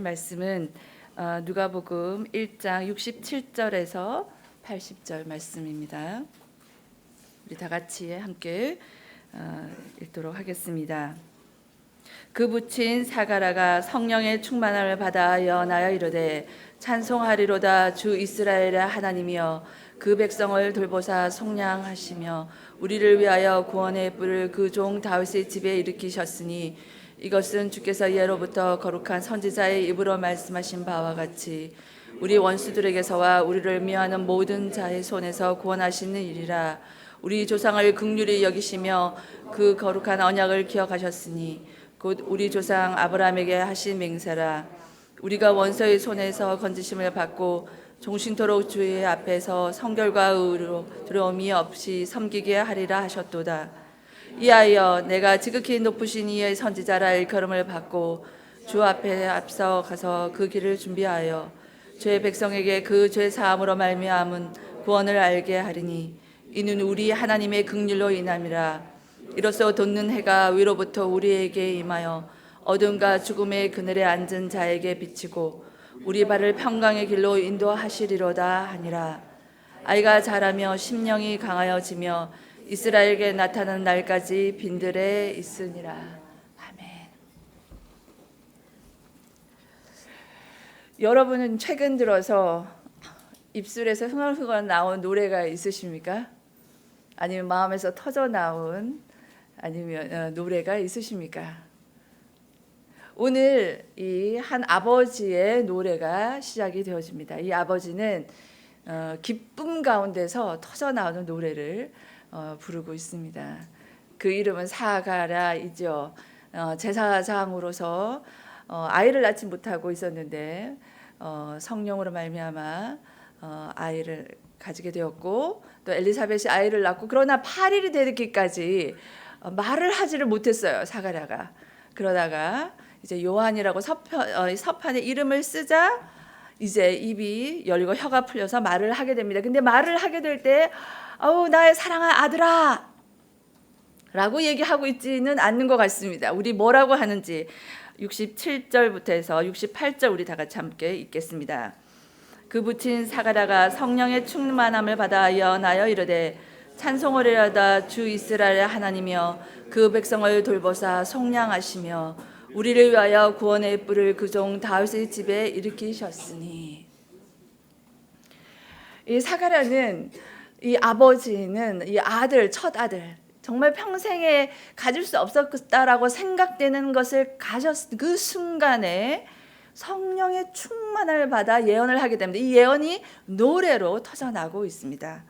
말씀은 누가복음 1장 67절에서 80절 말씀입니다. 우리 다 같이 함께 읽도록 하겠습니다. 그 부친 사가랴가 성령의 충만함을 받아 예언하여 이르되 찬송하리로다. 주 이스라엘의 하나님이여 그 백성을 돌보사 속량하시며 우리를 위하여 구원의 뿔을 그 종 다윗의 집에 일으키셨으니 이것은 주께서 예로부터 거룩한 선지자의 입으로 말씀하신 바와 같이 우리 원수들에게서와 우리를 미워하는 모든 자의 손에서 구원하시는 일이라. 우리 조상을 긍휼히 여기시며 그 거룩한 언약을 기억하셨으니 곧 우리 조상 아브라함에게 하신 맹세라. 우리가 원수의 손에서 건지심을 받고 종신토록 주의 앞에서 성결과 의로 두려움이 없이 섬기게 하리라 하셨도다. 이하여 내가 지극히 높으신 이의 선지자라 일컬음을 받고 주 앞에 앞서 가서 그 길을 준비하여 죄 백성에게 그 죄 사함으로 말미암은 구원을 알게 하리니 이는 우리 하나님의 긍휼로 인함이라. 이로써 돋는 해가 위로부터 우리에게 임하여 어둠과 죽음의 그늘에 앉은 자에게 비치고 우리 발을 평강의 길로 인도하시리로다 하니라. 아이가 자라며 심령이 강하여지며 이스라엘에게 나타나는 날까지 빈들에 있으니라. 아멘. 여러분은 최근 들어서 입술에서 흥얼흥얼 나온 노래가 있으십니까? 아니면 마음에서 터져 나온 아니면 노래가 있으십니까? 오늘 이 한 아버지의 노래가 시작이 되어집니다. 이 아버지는 기쁨 가운데서 터져 나오는 노래를 부르고 있습니다. 그 이름은 사가랴이죠. 제사장으로서 아이를 낳지 못하고 있었는데 성령으로 말미암아 아이를 가지게 되었고 또 엘리사벳이 아이를 낳고 그러나 8일이 되기까지 말을 하지를 못했어요. 사가랴가. 그러다가 이제 요한이라고 서판에 이름을 쓰자 이제 입이 열리고 혀가 풀려서 말을 하게 됩니다. 근데 말을 하게 될 때 나의 사랑한 아들아 라고 얘기하고 있지는 않는 것 같습니다. 우리 뭐라고 하는지 67절부터 해서 68절 우리 다 같이 함께 읽겠습니다. 그 부친 사가랴가 성령의 충만함을 받아 예언하여 이르되 찬송하리로다. 주 이스라엘의 하나님이여 그 백성을 돌보사 속량하시며 우리를 위하여 구원의 뿔을 그 종 다윗의 집에 일으키셨으니. 이 사가랴는 이 아버지는 이 아들 첫 아들 정말 평생에 가질 수 없었다라고 생각되는 것을 가졌 그 순간에 성령의 충만함을 받아 예언을 하게 됩니다. 이 예언이 노래로 터져나오고 있습니다.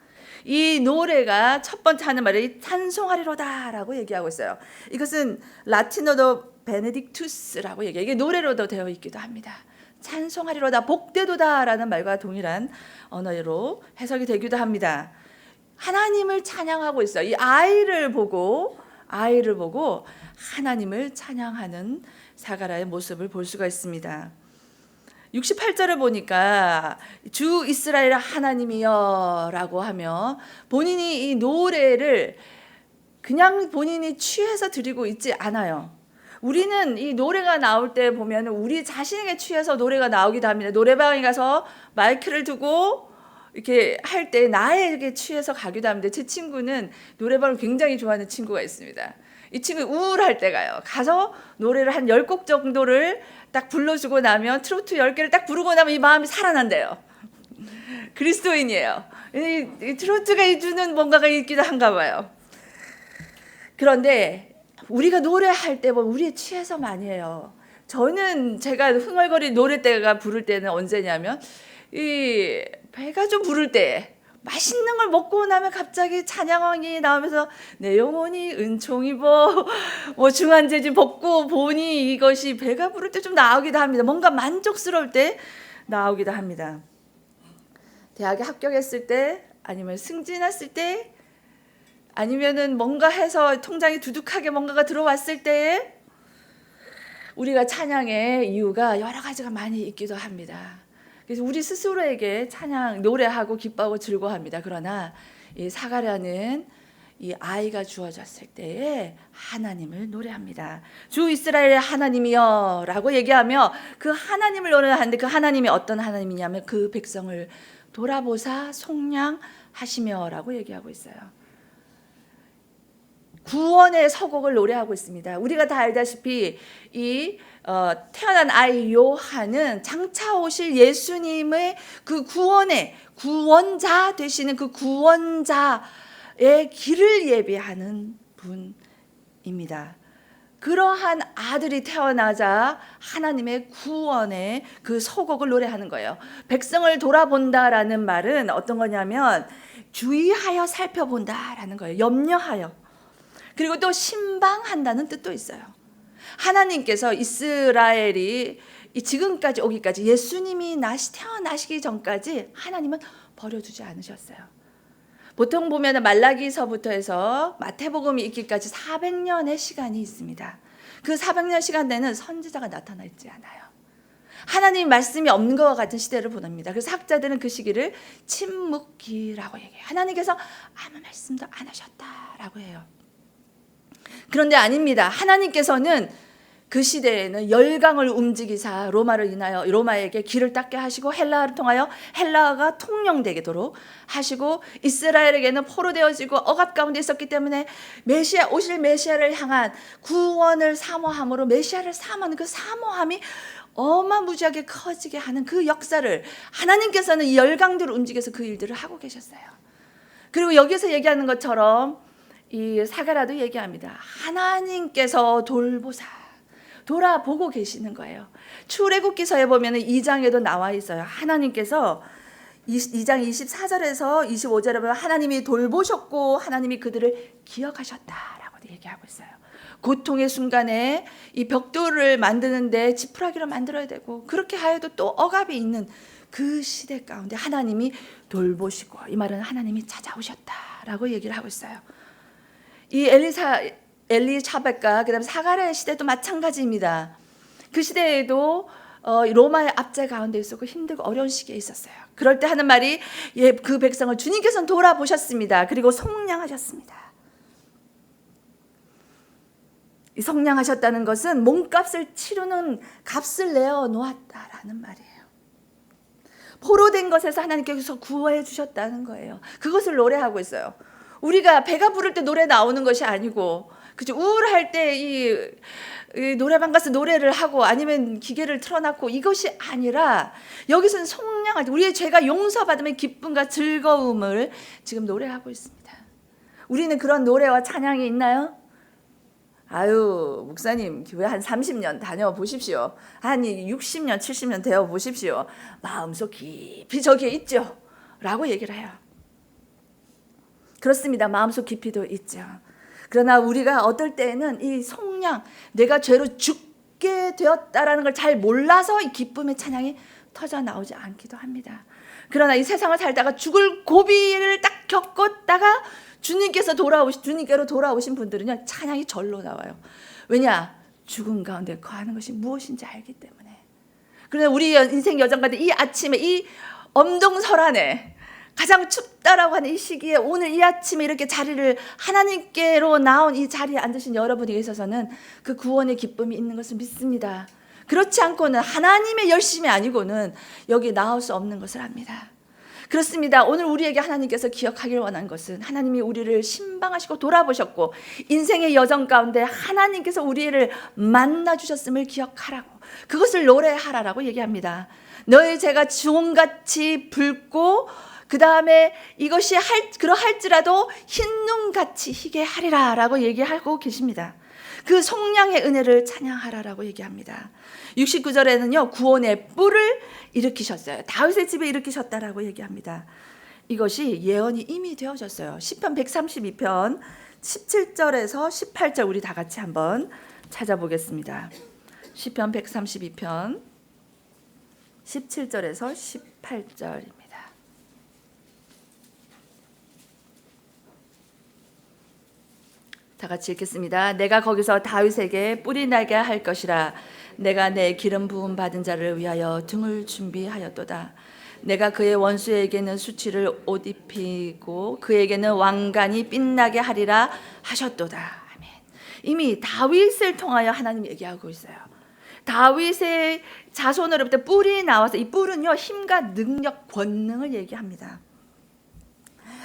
이 노래가 첫 번째 하는 말이 찬송하리로다라고 얘기하고 있어요. 이것은 라틴어도 베네딕투스라고 얘기해요. 이게 노래로도 되어 있기도 합니다. 찬송하리로다, 복되도다라는 말과 동일한 언어로 해석이 되기도 합니다. 하나님을 찬양하고 있어요. 이 아이를 보고 하나님을 찬양하는 사가랴의 모습을 볼 수가 있습니다. 68절을 보니까 주 이스라엘 하나님이여 라고 하며 본인이 이 노래를 그냥 본인이 취해서 드리고 있지 않아요. 우리는 이 노래가 나올 때 보면 우리 자신에게 취해서 노래가 나오기도 합니다. 노래방에 가서 마이크를 두고 이렇게 할 때 나에게 취해서 가기도 합니다. 제 친구는 노래방을 굉장히 좋아하는 친구가 있습니다. 이 친구 우울할 때 가서 노래를 한 10곡 정도를 딱 불러주고 나면 트로트 10개를 딱 부르고 나면 이 마음이 살아난대요. 그리스도인이에요. 이 트로트가 주는 뭔가가 있기도 한가 봐요. 그런데 우리가 노래할 때 보면 우리에 취해서 많이 해요. 저는 제가 흥얼거리 노래 때가 부를 때는 언제냐면 이 배가 좀 부를 때 맛있는 걸 먹고 나면 갑자기 찬양이 나오면서 내 영혼이 은총이 뭐 중한제지 벗고 보니 이것이 배가 부를 때 좀 나오기도 합니다. 뭔가 만족스러울 때 나오기도 합니다. 대학에 합격했을 때 아니면 승진했을 때 아니면은 뭔가 해서 통장에 두둑하게 뭔가가 들어왔을 때에 우리가 찬양의 이유가 여러 가지가 많이 있기도 합니다. 그래서 우리 스스로에게 찬양, 노래하고 기뻐하고 즐거워합니다. 그러나 이 사가랴는 이 아이가 주어졌을 때에 하나님을 노래합니다. 주 이스라엘의 하나님이여 라고 얘기하며 그 하나님을 노래하는데 그 하나님이 어떤 하나님이냐면 그 백성을 돌아보사 속량하시며 라고 얘기하고 있어요. 구원의 서곡을 노래하고 있습니다. 우리가 다 알다시피 이 태어난 아이 요한은 장차 오실 예수님의 그 구원의 구원자 되시는 그 구원자의 길을 예비하는 분입니다. 그러한 아들이 태어나자 하나님의 구원의 그 서곡을 노래하는 거예요. 백성을 돌아본다라는 말은 어떤 거냐면 주의하여 살펴본다라는 거예요. 염려하여. 그리고 또 신방한다는 뜻도 있어요. 하나님께서 이스라엘이 지금까지 오기까지 예수님이 태어나시기 전까지 하나님은 버려두지 않으셨어요. 보통 보면 말라기서부터 해서 마태복음이 있기까지 400년의 시간이 있습니다. 그 400년 시간 내는 선지자가 나타나 있지 않아요. 하나님 말씀이 없는 것과 같은 시대를 보냅니다. 그래서 학자들은 그 시기를 침묵기라고 얘기해요. 하나님께서 아무 말씀도 안 하셨다라고 해요. 그런데 아닙니다. 하나님께서는 그 시대에는 열강을 움직이사 로마를 인하여 로마에게 길을 닦게 하시고 헬라를 통하여 헬라가 통용되도록 하시고 이스라엘에게는 포로되어지고 억압 가운데 있었기 때문에 오실 메시아를 향한 구원을 사모함으로 메시아를 사모하는 그 사모함이 어마무지하게 커지게 하는 그 역사를 하나님께서는 이 열강들을 움직여서 그 일들을 하고 계셨어요. 그리고 여기서 얘기하는 것처럼 이 사가라도 얘기합니다. 하나님께서 돌아보고 계시는 거예요. 출애굽기서에 보면 2장에도 나와 있어요. 하나님께서 2장 24절에서 25절에 보면 하나님이 돌보셨고 하나님이 그들을 기억하셨다라고 얘기하고 있어요. 고통의 순간에 이 벽돌을 만드는데 지푸라기로 만들어야 되고 그렇게 하여도 또 억압이 있는 그 시대 가운데 하나님이 돌보시고 이 말은 하나님이 찾아오셨다라고 얘기를 하고 있어요. 이 엘리사벳과 그다음 사가랴의 시대도 마찬가지입니다. 그 시대에도 로마의 압제 가운데 있었고 힘들고 어려운 시기에 있었어요. 그럴 때 하는 말이 그 백성을 주님께서는 돌아보셨습니다. 그리고 속량하셨습니다. 이 속량하셨다는 것은 몸값을 치르는 값을 내어 놓았다라는 말이에요. 포로된 것에서 하나님께서 구원해 주셨다는 거예요. 그것을 노래하고 있어요. 우리가 배가 부를 때 노래 나오는 것이 아니고 그죠? 우울할 때 이 노래방 가서 노래를 하고 아니면 기계를 틀어놨고 이것이 아니라 여기서는 속량할 우리의 죄가 용서받으면 기쁨과 즐거움을 지금 노래하고 있습니다. 우리는 그런 노래와 찬양이 있나요? 아유 목사님 교회 한 30년 다녀보십시오. 한 60년 70년 되어보십시오. 마음속 깊이 저기에 있죠 라고 얘기를 해요. 그렇습니다. 마음속 깊이도 있죠. 그러나 우리가 어떨 때는 이 속량, 내가 죄로 죽게 되었다라는 걸 잘 몰라서 이 기쁨의 찬양이 터져 나오지 않기도 합니다. 그러나 이 세상을 살다가 죽을 고비를 딱 겪었다가 주님께로 돌아오신 분들은요 찬양이 절로 나와요. 왜냐? 죽음 가운데 거하는 것이 무엇인지 알기 때문에. 그러나 우리 인생 여정 가운데 이 아침에 이 엄동설안에 가장 춥다라고 하는 이 시기에 오늘 이 아침에 이렇게 자리를 하나님께로 나온 이 자리에 앉으신 여러분에게 있어서는 그 구원의 기쁨이 있는 것을 믿습니다. 그렇지 않고는 하나님의 열심이 아니고는 여기 나올 수 없는 것을 압니다. 그렇습니다. 오늘 우리에게 하나님께서 기억하길 원한 것은 하나님이 우리를 신방하시고 돌아보셨고 인생의 여정 가운데 하나님께서 우리를 만나주셨음을 기억하라고 그것을 노래하라라고 얘기합니다. 너의 죄가 주홍같이 붉고 그 다음에 이것이 그러할지라도 흰눈같이 희게 하리라 라고 얘기하고 계십니다. 그 속량의 은혜를 찬양하라라고 얘기합니다. 69절에는요 구원의 뿔을 일으키셨어요. 다윗의 집에 일으키셨다라고 얘기합니다. 이것이 예언이 이미 되어졌어요. 시편 132편 17절에서 18절 우리 다 같이 한번 찾아보겠습니다. 시편 132편 17절에서 18절입니다. 다 같이 읽겠습니다. 내가 거기서 다윗에게 뿔이 나게 할 것이라. 내가 내 기름 부음 받은 자를 위하여 등을 준비하였도다. 내가 그의 원수에게는 수치를 옷 입히고 그에게는 왕관이 빛나게 하리라 하셨도다. 아멘. 이미 다윗을 통하여 하나님 얘기하고 있어요. 다윗의 자손으로부터 뿔이 나와서 이 뿔은요 힘과 능력, 권능을 얘기합니다.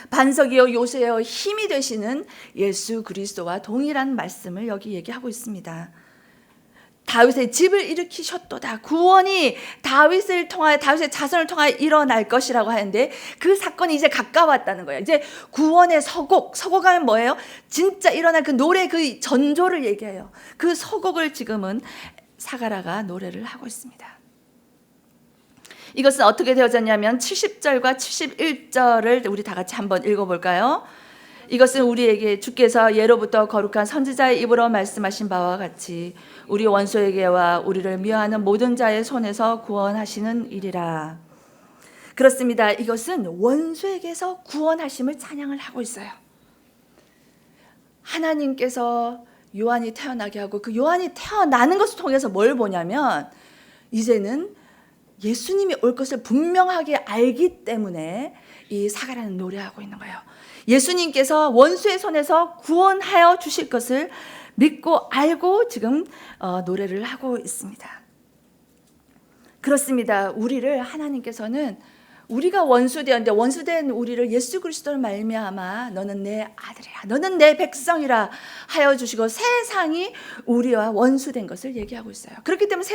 반석이요 요새요 힘이 되시는 예수 그리스도와 동일한 말씀을 여기 얘기하고 있습니다. 다윗의 집을 일으키셨도다. 구원이 다윗을 통하여 다윗의 자손을 통하여 일어날 것이라고 하는데 그 사건이 이제 가까웠다는 거예요. 이제 구원의 서곡하면 뭐예요? 진짜 일어날 그 노래 그 전조를 얘기해요. 그 서곡을 지금은 사가랴가 노래를 하고 있습니다. 이것은 어떻게 되어졌냐면 70절과 71절을 우리 다 같이 한번 읽어볼까요? 이것은 우리에게 주께서 예로부터 거룩한 선지자의 입으로 말씀하신 바와 같이 우리 원수에게와 우리를 미워하는 모든 자의 손에서 구원하시는 일이라. 그렇습니다. 이것은 원수에게서 구원하심을 찬양을 하고 있어요. 하나님께서 요한이 태어나게 하고 그 요한이 태어나는 것을 통해서 뭘 보냐면 이제는 예수님이 올 것을 분명하게 알기 때문에 이 사가랴는 노래하고 있는 거예요. 예수님께서 원수의 손에서 구원하여 주실 것을 믿고 알고 지금 노래를 하고 있습니다. 그렇습니다. 우리를 하나님께서는 우리가 원수되었는데 원수된 우리를 예수 그리스도를 말미암아 너는 내 아들이라 너는 내 백성이라 하여 주시고 세상이 우리와 원수된 것을 얘기하고 있어요. 그렇기 때문에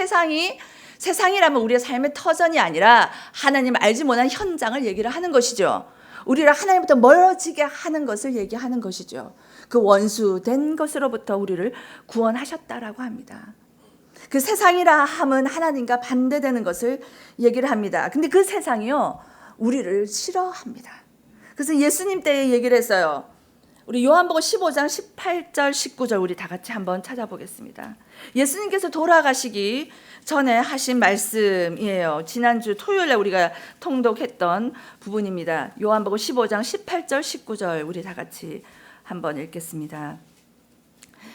세상이라면 우리의 삶의 터전이 아니라 하나님 알지 못한 현장을 얘기를 하는 것이죠. 우리를 하나님부터 멀어지게 하는 것을 얘기하는 것이죠. 그 원수된 것으로부터 우리를 구원하셨다라고 합니다. 그 세상이라 함은 하나님과 반대되는 것을 얘기를 합니다. 근데 그 세상이요 우리를 싫어합니다. 그래서 예수님 때 얘기를 했어요. 우리 요한복음 15장 18절 19절 우리 다 같이 한번 찾아보겠습니다. 예수님께서 돌아가시기 전에 하신 말씀이에요. 지난주 토요일에 우리가 통독했던 부분입니다. 요한복음 15장 18절 19절 우리 다 같이 한번 읽겠습니다.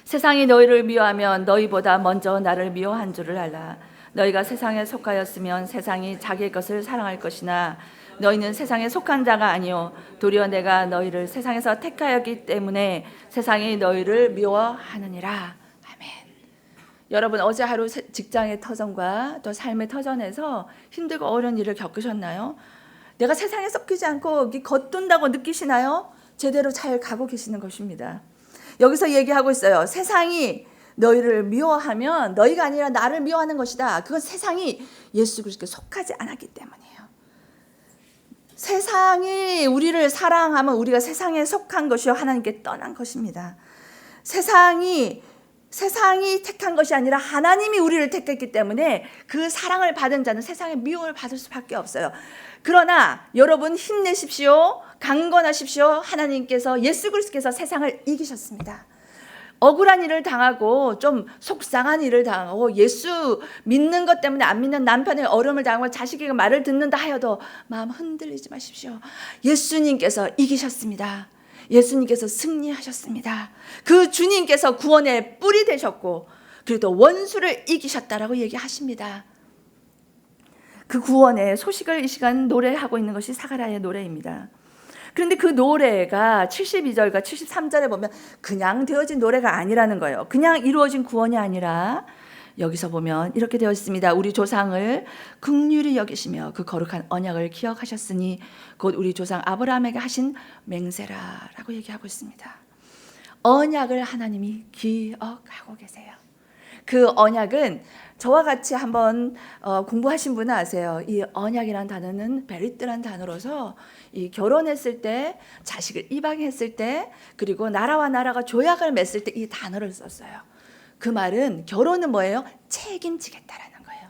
세상이 너희를 미워하면 너희보다 먼저 나를 미워한 줄을 알라. 너희가 세상에 속하였으면 세상이 자기의 것을 사랑할 것이나 너희는 세상에 속한 자가 아니요 도리어 내가 너희를 세상에서 택하였기 때문에 세상이 너희를 미워하느니라. 아멘. 여러분 어제 하루 직장의 터전과 또 삶의 터전에서 힘들고 어려운 일을 겪으셨나요? 내가 세상에 섞이지 않고 겉돈다고 느끼시나요? 제대로 잘 가고 계시는 것입니다. 여기서 얘기하고 있어요. 세상이 너희를 미워하면 너희가 아니라 나를 미워하는 것이다. 그건 세상이 예수 그리스도께 속하지 않았기 때문이에요. 세상이 우리를 사랑하면 우리가 세상에 속한 것이요 하나님께 떠난 것입니다. 세상이 택한 것이 아니라 하나님이 우리를 택했기 때문에 그 사랑을 받은 자는 세상의 미움을 받을 수밖에 없어요. 그러나 여러분 힘내십시오. 강건하십시오. 하나님께서 예수 그리스도께서 세상을 이기셨습니다. 억울한 일을 당하고 좀 속상한 일을 당하고 예수 믿는 것 때문에 안 믿는 남편의 어려움을 당하고 자식에게 말을 듣는다 하여도 마음 흔들리지 마십시오. 예수님께서 이기셨습니다. 예수님께서 승리하셨습니다. 그 주님께서 구원의 뿔이 되셨고 그리고 또 원수를 이기셨다라고 얘기하십니다. 그 구원의 소식을 이 시간 노래하고 있는 것이 사가랴의 노래입니다. 그런데 그 노래가 72절과 73절에 보면 그냥 되어진 노래가 아니라는 거예요. 그냥 이루어진 구원이 아니라 여기서 보면 이렇게 되어 있습니다. 우리 조상을 긍휼히 여기시며 그 거룩한 언약을 기억하셨으니 곧 우리 조상 아브라함에게 하신 맹세라라고 얘기하고 있습니다. 언약을 하나님이 기억하고 계세요. 그 언약은 저와 같이 한번 공부하신 분은 아세요. 이 언약이라는 단어는 베리트라는 단어로서 이 결혼했을 때 자식을 입양했을 때 그리고 나라와 나라가 조약을 맺을 때 이 단어를 썼어요. 그 말은 결혼은 뭐예요? 책임지겠다라는 거예요.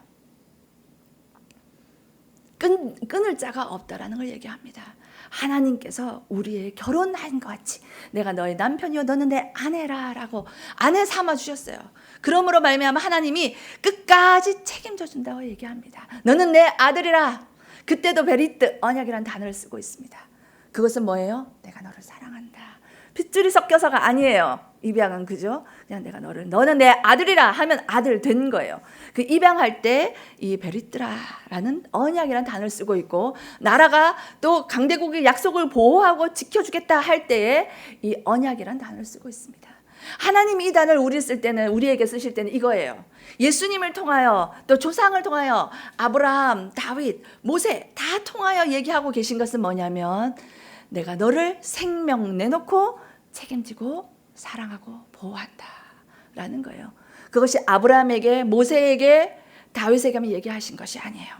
끊을 자가 없다라는 걸 얘기합니다. 하나님께서 우리의 결혼한 것 같이 내가 너의 남편이요 너는 내 아내라 라고 아내 삼아 주셨어요. 그러므로 말미암아 하나님이 끝까지 책임져 준다고 얘기합니다. 너는 내 아들이라. 그때도 베리트 언약이라는 단어를 쓰고 있습니다. 그것은 뭐예요? 내가 너를 사랑한다. 핏줄이 섞여서가 아니에요. 입양은, 그죠? 그냥 내가 너는 내 아들이라 하면 아들 된 거예요. 그 입양할 때 이 베리트라라는 언약이라는 단어를 쓰고 있고, 나라가 또 강대국의 약속을 보호하고 지켜주겠다 할 때에 이 언약이라는 단어를 쓰고 있습니다. 하나님이 이 단어를 우리에게 쓰실 때는 이거예요. 예수님을 통하여, 또 조상을 통하여 아브라함, 다윗, 모세 다 통하여 얘기하고 계신 것은 뭐냐면, 내가 너를 생명 내놓고 책임지고 사랑하고 보호한다 라는 거예요. 그것이 아브라함에게, 모세에게, 다윗에게만 얘기하신 것이 아니에요.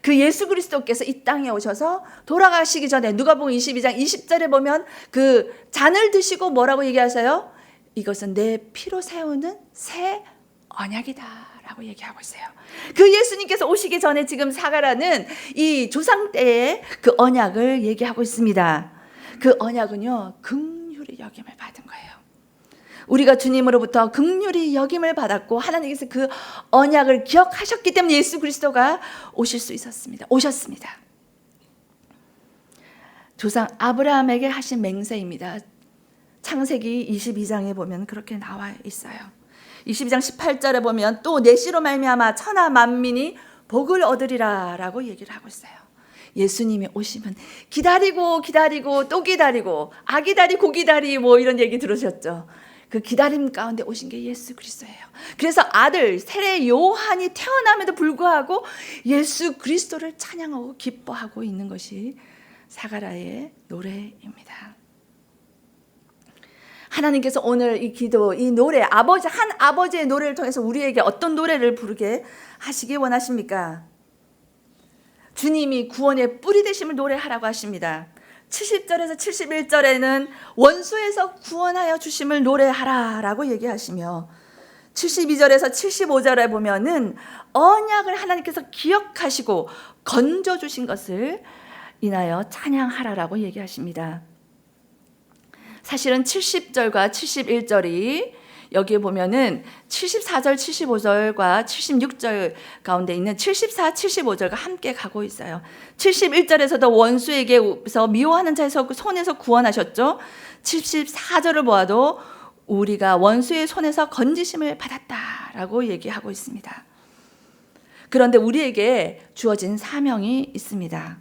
그 예수 그리스도께서 이 땅에 오셔서 돌아가시기 전에 누가복음 22장 20절에 보면 그 잔을 드시고 뭐라고 얘기하세요? 이것은 내 피로 세우는 새 언약이다 라고 얘기하고 있어요. 그 예수님께서 오시기 전에 지금 사가라는 이 조상 때의 그 언약을 얘기하고 있습니다. 그 언약은요, 긍휼히 여김을 받은 거예요. 우리가 주님으로부터 긍휼히 여김을 받았고, 하나님께서 그 언약을 기억하셨기 때문에 예수 그리스도가 오셨습니다. 조상 아브라함에게 하신 맹세입니다. 창세기 22장에 보면 그렇게 나와 있어요. 22장 18절에 보면 또 내 씨로 말미암아 천하 만민이 복을 얻으리라 라고 얘기를 하고 있어요. 예수님이 오시면 기다리고 또 기다리고 아기다리 고기다리 뭐 이런 얘기 들으셨죠? 그 기다림 가운데 오신 게 예수 그리스도예요. 그래서 아들 세례 요한이 태어남에도 불구하고 예수 그리스도를 찬양하고 기뻐하고 있는 것이 사가라의 노래입니다. 하나님께서 오늘 이 기도, 이 노래, 한 아버지의 노래를 통해서 우리에게 어떤 노래를 부르게 하시기 원하십니까? 주님이 구원의 뿌리 되심을 노래하라고 하십니다. 70절에서 71절에는 원수에서 구원하여 주심을 노래하라 라고 얘기하시며, 72절에서 75절에 보면은 언약을 하나님께서 기억하시고 건져주신 것을 인하여 찬양하라라고 얘기하십니다. 사실은 70절과 71절이 여기에 보면은 74절, 75절과 76절 가운데 있는 74, 75절과 함께 가고 있어요. 71절에서도 원수에게서 미워하는 자에서 손에서 구원하셨죠. 74절을 보아도 우리가 원수의 손에서 건지심을 받았다라고 얘기하고 있습니다. 그런데 우리에게 주어진 사명이 있습니다.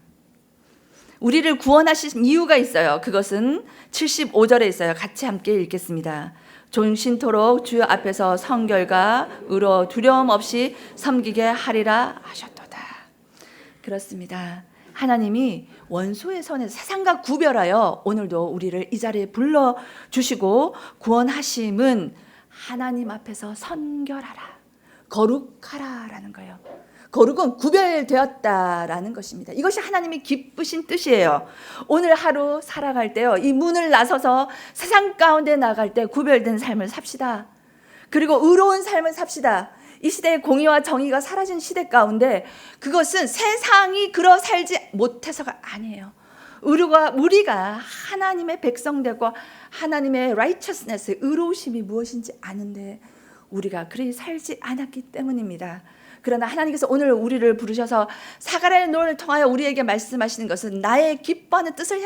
우리를 구원하신 이유가 있어요. 그것은 75절에 있어요. 같이 함께 읽겠습니다. 종신토록 주여 앞에서 성결과 의로 두려움 없이 섬기게 하리라 하셨도다. 그렇습니다. 하나님이 원수의 손에서 세상과 구별하여 오늘도 우리를 이 자리에 불러주시고 구원하심은 하나님 앞에서 선결하라, 거룩하라라는 거예요. 거룩은 구별되었다라는 것입니다. 이것이 하나님이 기쁘신 뜻이에요. 오늘 하루 살아갈 때요, 이 문을 나서서 세상 가운데 나갈 때 구별된 삶을 삽시다. 그리고 의로운 삶을 삽시다. 이 시대의 공의와 정의가 사라진 시대 가운데 그것은 세상이 그러 살지 못해서가 아니에요. 우리가 하나님의 백성되고 하나님의 righteousness, 의로우심이 무엇인지 아는데 우리가 그리 살지 않았기 때문입니다. 그러나 하나님께서 오늘 우리를 부르셔서 사가라의 노래를 통하여 우리에게 말씀하시는 것은 나의 기뻐하는 뜻을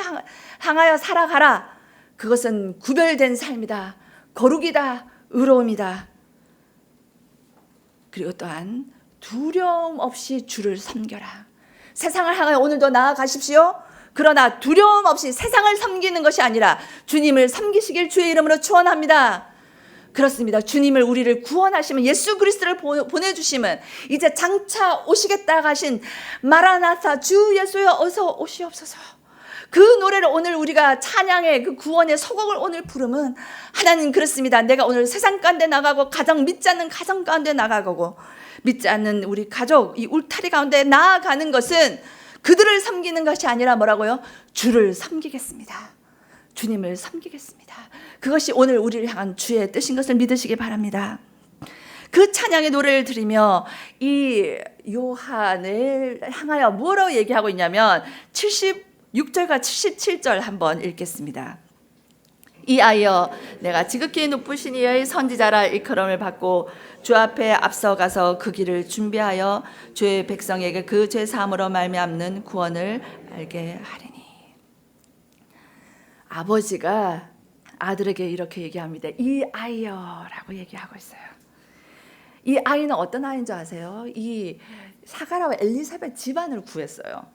향하여 살아가라. 그것은 구별된 삶이다. 거룩이다. 의로움이다. 그리고 또한 두려움 없이 주를 섬겨라. 세상을 향하여 오늘도 나아가십시오. 그러나 두려움 없이 세상을 섬기는 것이 아니라 주님을 섬기시길 주의 이름으로 축원합니다. 그렇습니다. 주님을 우리를 구원하시면 예수 그리스도를 보내주시면 이제 장차 오시겠다 하신 마라나타 주 예수여 어서 오시옵소서. 그 노래를 오늘 우리가 찬양의 그 구원의 서곡을 오늘 부르면 하나님 그렇습니다. 내가 오늘 세상 가운데 나가고 가정 믿지 않는 가정 가운데 나가고 믿지 않는 우리 가족 이 울타리 가운데 나아가는 것은 그들을 섬기는 것이 아니라 뭐라고요? 주를 섬기겠습니다. 주님을 섬기겠습니다. 그것이 오늘 우리를 향한 주의 뜻인 것을 믿으시기 바랍니다. 그 찬양의 노래를 들으며 이 요한을 향하여 뭐라고 얘기하고 있냐면 76절과 77절 한번 읽겠습니다. 이 아이여 내가 지극히 높으신 이의 선지자라 일컬음을 받고 주 앞에 앞서가서 그 길을 준비하여 주의 백성에게 그 죄 사함으로 말미암는 구원을 알게 하리니. 아버지가 아들에게 이렇게 얘기합니다. 이 아이여라고 얘기하고 있어요. 이 아이는 어떤 아이인 줄 아세요? 이 사가라와 엘리사벳 집안을 구했어요.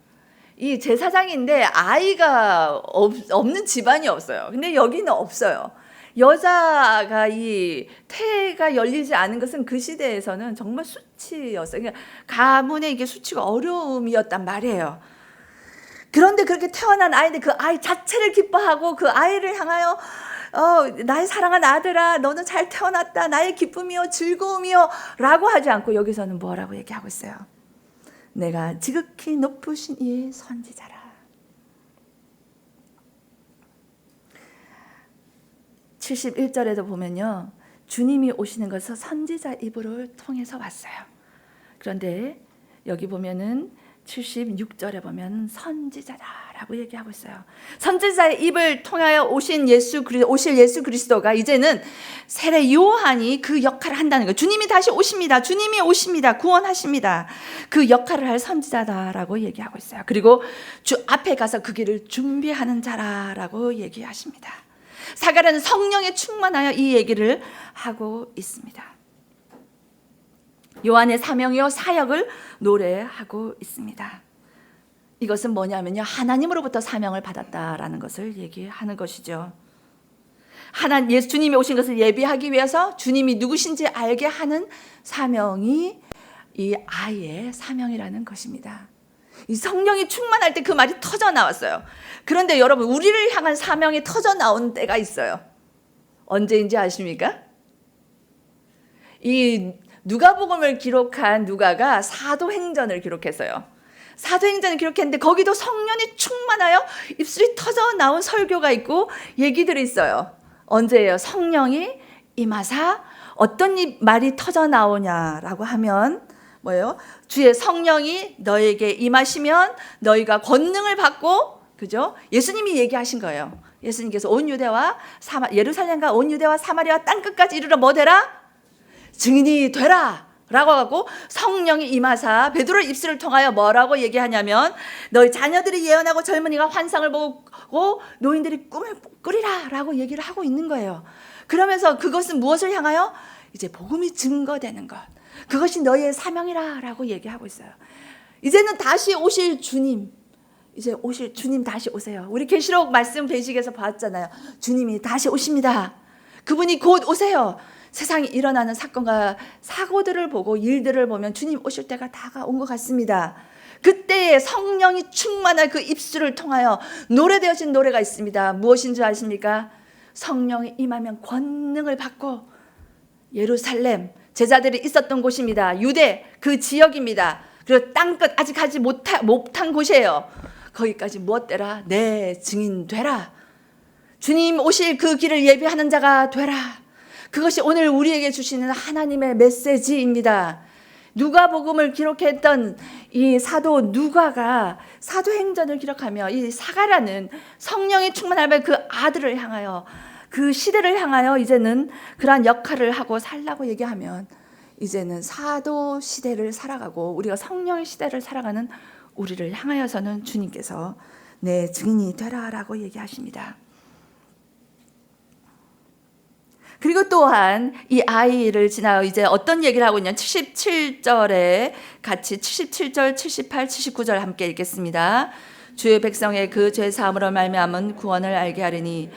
이 제사장인데 아이가 없는 집안이 없어요. 근데 여기는 없어요. 여자가 이 태가 열리지 않은 것은 그 시대에서는 정말 수치였어요. 그러니까 가문에 이게 수치가 어려움이었단 말이에요. 그런데 그렇게 태어난 아이인데 그 아이 자체를 기뻐하고 그 아이를 향하여 나의 사랑한 아들아, 너는 잘 태어났다, 나의 기쁨이요 즐거움이요 라고 하지 않고 여기서는 뭐라고 얘기하고 있어요? 내가 지극히 높으신 이의 선지자라. 71절에도 보면요, 주님이 오시는 것은 선지자 입을 통해서 왔어요. 그런데 여기 보면은 76절에 보면 선지자다라고 얘기하고 있어요. 선지자의 입을 통하여 오실 예수 그리스도가 이제는 세례 요한이 그 역할을 한다는 거예요. 주님이 다시 오십니다. 주님이 오십니다. 구원하십니다. 그 역할을 할 선지자다라고 얘기하고 있어요. 그리고 주 앞에 가서 그 길을 준비하는 자라라고 얘기하십니다. 사가랴는 성령에 충만하여 이 얘기를 하고 있습니다. 요한의 사명이요 사역을 노래하고 있습니다. 이것은 뭐냐면요, 하나님으로부터 사명을 받았다라는 것을 얘기하는 것이죠. 주님이 오신 것을 예비하기 위해서 주님이 누구신지 알게 하는 사명이 이 아이의 사명이라는 것입니다. 이 성령이 충만할 때 그 말이 터져 나왔어요. 그런데 여러분, 우리를 향한 사명이 터져 나온 때가 있어요. 언제인지 아십니까? 이 누가복음을 기록한 누가가 사도행전을 기록했어요. 사도행전을 기록했는데 거기도 성령이 충만하여 입술이 터져 나온 설교가 있고 얘기들이 있어요. 언제예요? 성령이 임하사 어떤 말이 터져 나오냐라고 하면 뭐예요? 주의 성령이 너에게 임하시면 너희가 권능을 받고, 그죠? 예수님이 얘기하신 거예요. 예수님께서 온 유대와 예루살렘과 온 유대와 사마리아 땅 끝까지 이르러 뭐 되라? 증인이 되라 라고 하고, 성령이 임하사 베드로의 입술을 통하여 뭐라고 얘기하냐면 너희 자녀들이 예언하고 젊은이가 환상을 보고 노인들이 꿈을 꾸리라 라고 얘기를 하고 있는 거예요. 그러면서 그것은 무엇을 향하여? 이제 복음이 증거되는 것, 그것이 너희의 사명이라 라고 얘기하고 있어요. 이제는 다시 오실 주님, 이제 오실 주님 다시 오세요. 우리 계시록 말씀 배식에서 봤잖아요. 주님이 다시 오십니다. 그분이 곧 오세요. 세상에 일어나는 사건과 사고들을 보고 일들을 보면 주님 오실 때가 다가온 것 같습니다. 그때 성령이 충만한 그 입술을 통하여 노래되어진 노래가 있습니다. 무엇인 줄 아십니까? 성령이 임하면 권능을 받고, 예루살렘 제자들이 있었던 곳입니다. 유대 그 지역입니다. 그리고 땅끝 아직 가지 못한 곳이에요. 거기까지 무엇되라? 내 증인 되라. 주님 오실 그 길을 예비하는 자가 되라. 그것이 오늘 우리에게 주시는 하나님의 메시지입니다. 누가복음을 기록했던 이 사도 누가가 사도행전을 기록하며 이 사가랴는 성령이 충만하면 그 아들을 향하여, 그 시대를 향하여 이제는 그러한 역할을 하고 살라고 얘기하면, 이제는 사도 시대를 살아가고 우리가 성령의 시대를 살아가는 우리를 향하여서는 주님께서 내 증인이 되라라고 얘기하십니다. 그리고 또한 이 아이를 지나요 이제 어떤 얘기를 하고 있냐면 77절에 같이 77절, 78, 79절 함께 읽겠습니다. 주의 백성의 그 죄 사함으로 말미암은 구원을 알게 하리니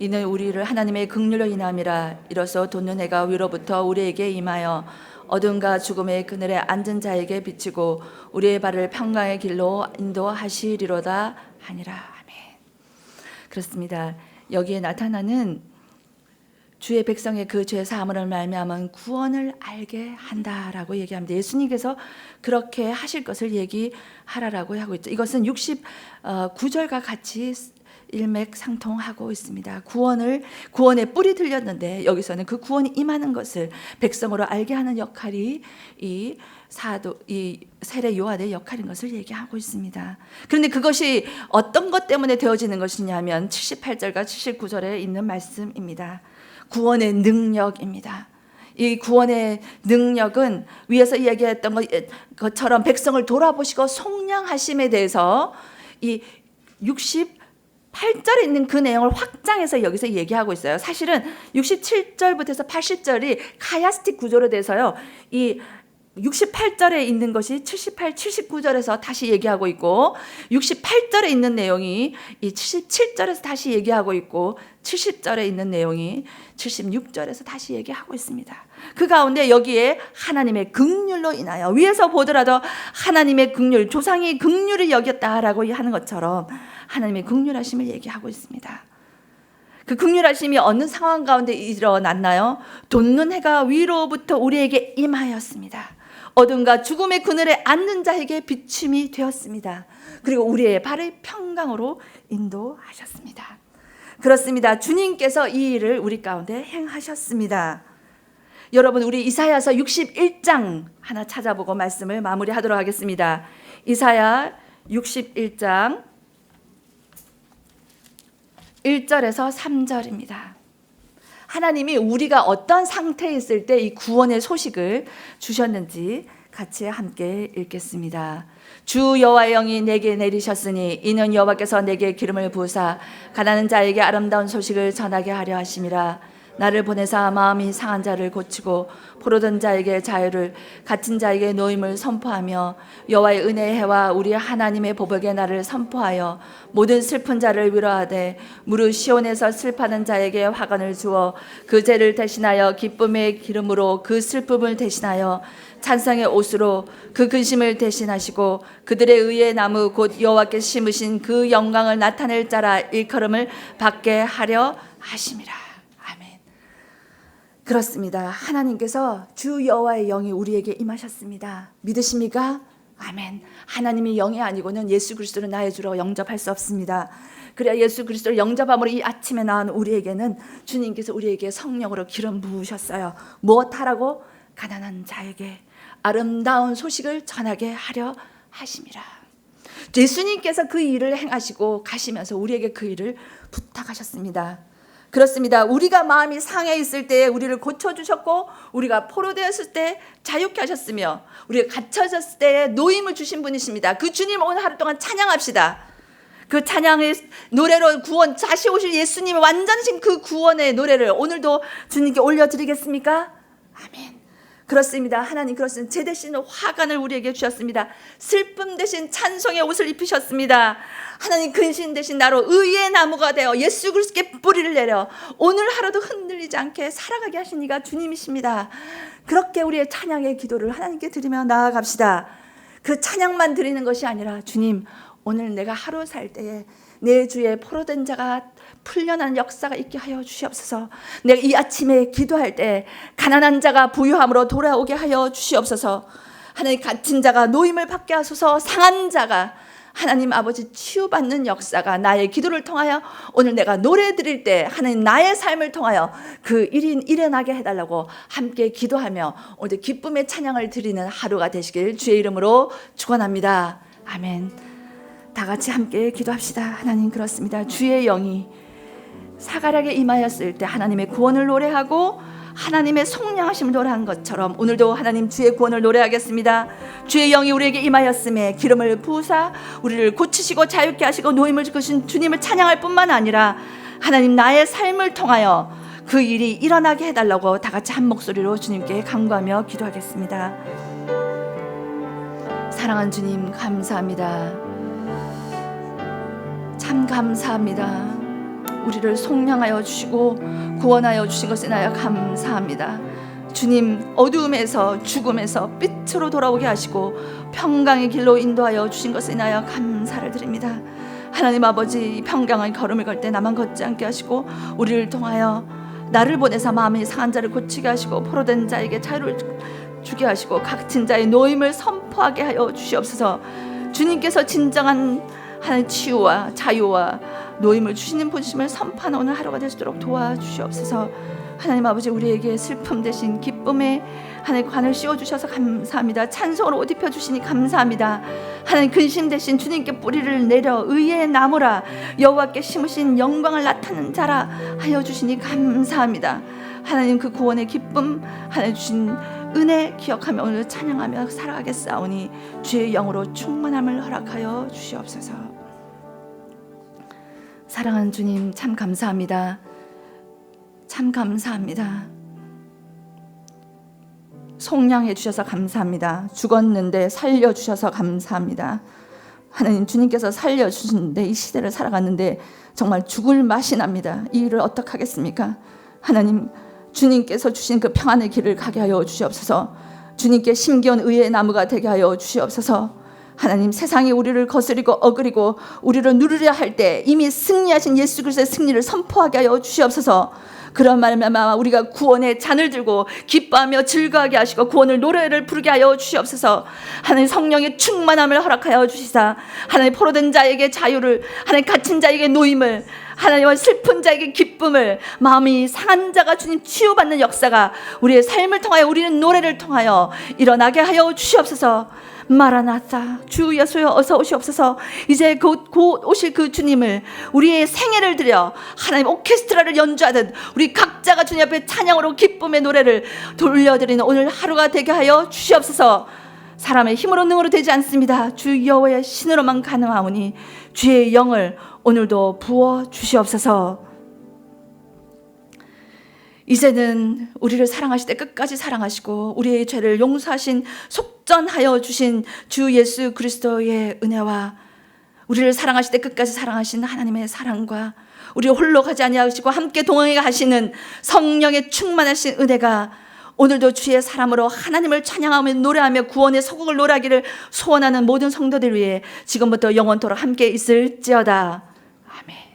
이는 우리를 하나님의 긍휼로 인함이라. 이로써 돋는 해가 위로부터 우리에게 임하여 어둠과 죽음의 그늘에 앉은 자에게 비치고 우리의 발을 평강의 길로 인도하시리로다 하니라. 아멘. 그렇습니다. 여기에 나타나는 주의 백성의 그 죄 사함으로 말미암은 구원을 알게 한다라고 얘기합니다. 예수님께서 그렇게 하실 것을 얘기하라라고 하고 있죠. 이것은 69절과 같이 일맥상통하고 있습니다. 구원의 뿔이 들렸는데 여기서는 그 구원이 임하는 것을 백성으로 알게 하는 역할이 이 세례 요한의 역할인 것을 얘기하고 있습니다. 그런데 그것이 어떤 것 때문에 되어지는 것이냐면 78절과 79절에 있는 말씀입니다. 구원의 능력입니다. 이 구원의 능력은 위에서 얘기했던 것처럼 백성을 돌아보시고 속량하심에 대해서 이 68절에 있는 그 내용을 확장해서 여기서 얘기하고 있어요. 사실은 67절부터 해서 80절이 카야스틱 구조로 돼서요. 이 68절에 있는 것이 78, 79절에서 다시 얘기하고 있고, 68절에 있는 내용이 이 77절에서 다시 얘기하고 있고, 70절에 있는 내용이 76절에서 다시 얘기하고 있습니다. 그 가운데 여기에 하나님의 긍휼로 인하여, 위에서 보더라도 하나님의 긍휼, 조상이 긍휼을 여겼다라고 하는 것처럼 하나님의 긍휼하심을 얘기하고 있습니다. 그 긍휼하심이 어느 상황 가운데 일어났나요? 돋는 해가 위로부터 우리에게 임하였습니다. 어둠과 죽음의 그늘에 앉는 자에게 비춤이 되었습니다. 그리고 우리의 발을 평강으로 인도하셨습니다. 그렇습니다. 주님께서 이 일을 우리 가운데 행하셨습니다. 여러분, 우리 이사야서 61장 하나 찾아보고 말씀을 마무리하도록 하겠습니다. 이사야 61장 1절에서 3절입니다. 하나님이 우리가 어떤 상태에 있을 때 이 구원의 소식을 주셨는지 같이 함께 읽겠습니다. 주 여호와의 영이 내게 내리셨으니 이는 여호와께서 내게 기름을 부으사 가난한 자에게 아름다운 소식을 전하게 하려 하심이라. 나를 보내사 마음이 상한 자를 고치고 포로된 자에게 자유를, 갇힌 자에게 노임을 선포하며 여호와의 은혜의 해와 우리 하나님의 보복의 날을 선포하여 모든 슬픈 자를 위로하되 무릇 시온에서 슬퍼하는 자에게 화관을 주어 그 죄를 대신하여 기쁨의 기름으로 그 슬픔을 대신하여 찬송의 옷으로 그 근심을 대신하시고 그들의 의의 나무 곧 여호와께 심으신 그 영광을 나타낼 자라 일컬음을 받게 하려 하심이라. 그렇습니다. 하나님께서 주 여호와의 영이 우리에게 임하셨습니다. 믿으십니까? 아멘. 하나님이 영이 아니고는 예수 그리스도를 나의 주로 영접할 수 없습니다. 그래야 예수 그리스도를 영접함으로 이 아침에 나온 우리에게는 주님께서 우리에게 성령으로 기름 부으셨어요. 무엇하라고? 가난한 자에게 아름다운 소식을 전하게 하려 하심이라. 예수님께서 그 일을 행하시고 가시면서 우리에게 그 일을 부탁하셨습니다. 그렇습니다. 우리가 마음이 상해 있을 때 우리를 고쳐주셨고, 우리가 포로되었을 때 자유케 하셨으며, 우리가 갇혀졌을 때 노임을 주신 분이십니다. 그 주님 오늘 하루 동안 찬양합시다. 그 찬양의 노래로 구원, 다시 오실 예수님의 완전하신 그 구원의 노래를 오늘도 주님께 올려드리겠습니까? 아멘. 그렇습니다. 하나님 그렇습니다. 제 대신 화관을 우리에게 주셨습니다. 슬픔 대신 찬송의 옷을 입히셨습니다. 하나님 근심 대신 나로 의의 나무가 되어 예수 그리스도께 뿌리를 내려 오늘 하루도 흔들리지 않게 살아가게 하신 이가 주님이십니다. 그렇게 우리의 찬양의 기도를 하나님께 드리며 나아갑시다. 그 찬양만 드리는 것이 아니라 주님, 오늘 내가 하루 살 때에 내 주에 포로된 자가 풀려나는 역사가 있게 하여 주시옵소서. 내가 이 아침에 기도할 때 가난한 자가 부유함으로 돌아오게 하여 주시옵소서. 하나님 갇힌 자가 노임을 받게 하소서. 상한 자가 하나님 아버지 치유받는 역사가 나의 기도를 통하여 오늘 내가 노래 드릴 때 하나님 나의 삶을 통하여 그 일이 일어나게 해달라고 함께 기도하며 오늘 기쁨의 찬양을 드리는 하루가 되시길 주의 이름으로 축원합니다. 아멘. 다 같이 함께 기도합시다. 하나님 그렇습니다. 주의 영이 사가랴에 임하였을 때 하나님의 구원을 노래하고 하나님의 속량하심을 노래한 것처럼 오늘도 하나님 주의 구원을 노래하겠습니다. 주의 영이 우리에게 임하였음에 기름을 부으사 우리를 고치시고 자유케 하시고 노임을 주신 주님을 찬양할 뿐만 아니라 하나님 나의 삶을 통하여 그 일이 일어나게 해달라고 다 같이 한 목소리로 주님께 간구하며 기도하겠습니다. 사랑하는 주님 감사합니다. 참 감사합니다. 우리를 속량하여 주시고 구원하여 주신 것에 나여 감사합니다. 주님, 어두움에서 죽음에서 빛으로 돌아오게 하시고 평강의 길로 인도하여 주신 것에 나여 감사를 드립니다. 하나님 아버지, 평강의 걸음을 걸 때 나만 걷지 않게 하시고 우리를 통하여 나를 보내사 마음이 상한 자를 고치게 하시고 포로된 자에게 자유를 주게 하시고 갇힌 자의 노임을 선포하게 하여 주시옵소서. 주님께서 진정한 하나님 치유와 자유와 노임을 주시는 분이심을 선포하는 오늘 하루가 될 수 있도록 도와주시옵소서. 하나님 아버지, 우리에게 슬픔 대신 기쁨의 하나님 관을 씌워주셔서 감사합니다. 찬송으로 옷 입혀주시니 감사합니다. 하나님 근심 대신 주님께 뿌리를 내려 의의 나무라 여호와께 심으신 영광을 나타내는 자라 하여 주시니 감사합니다. 하나님 그 구원의 기쁨 하나님 주신 은혜 기억하며 오늘 찬양하며 살아가겠사오니 주의 영으로 충만함을 허락하여 주시옵소서. 사랑하는 주님, 참 감사합니다. 참 감사합니다. 속량해 주셔서 감사합니다. 죽었는데 살려주셔서 감사합니다. 하나님, 주님께서 살려주시는데 이 시대를 살아갔는데 정말 죽을 맛이 납니다. 이 일을 어떻게 하겠습니까? 하나님, 주님께서 주신 그 평안의 길을 가게 하여 주시옵소서. 주님께 심기운 의의 나무가 되게 하여 주시옵소서. 하나님, 세상이 우리를 거스리고 어그리고 우리를 누르려 할 때 이미 승리하신 예수 그리스도의 승리를 선포하게 하여 주시옵소서. 그런 말미암아 우리가 구원의 잔을 들고 기뻐하며 즐거워하게 하시고 구원을 노래를 부르게 하여 주시옵소서. 하나님, 성령의 충만함을 허락하여 주시사 하나님, 포로된 자에게 자유를, 하나님, 갇힌 자에게 노임을, 하나님의 슬픈 자에게 기쁨을, 마음이 상한 자가 주님 치유받는 역사가 우리의 삶을 통하여, 우리는 노래를 통하여 일어나게 하여 주시옵소서. 마라나타, 주 예수여 어서 오시옵소서. 이제 곧 오실 그 주님을 우리의 생애를 들여 하나님 오케스트라를 연주하듯 우리 각자가 주님 앞에 찬양으로 기쁨의 노래를 돌려드리는 오늘 하루가 되게 하여 주시옵소서. 사람의 힘으로 능으로 되지 않습니다. 주 여호와의 신으로만 가능하오니 주의 영을 오늘도 부어 주시옵소서. 이제는 우리를 사랑하실 때 끝까지 사랑하시고 우리의 죄를 용서하신 속전하여 주신 주 예수 그리스도의 은혜와 우리를 사랑하실 때 끝까지 사랑하신 하나님의 사랑과 우리를 홀로 가지 아니하시고 함께 동행하게 하시는 성령의 충만하신 은혜가 오늘도 주의 사람으로 하나님을 찬양하며 노래하며 구원의 서곡을 노래하기를 소원하는 모든 성도들 위해 지금부터 영원토록 함께 있을지어다. 아멘.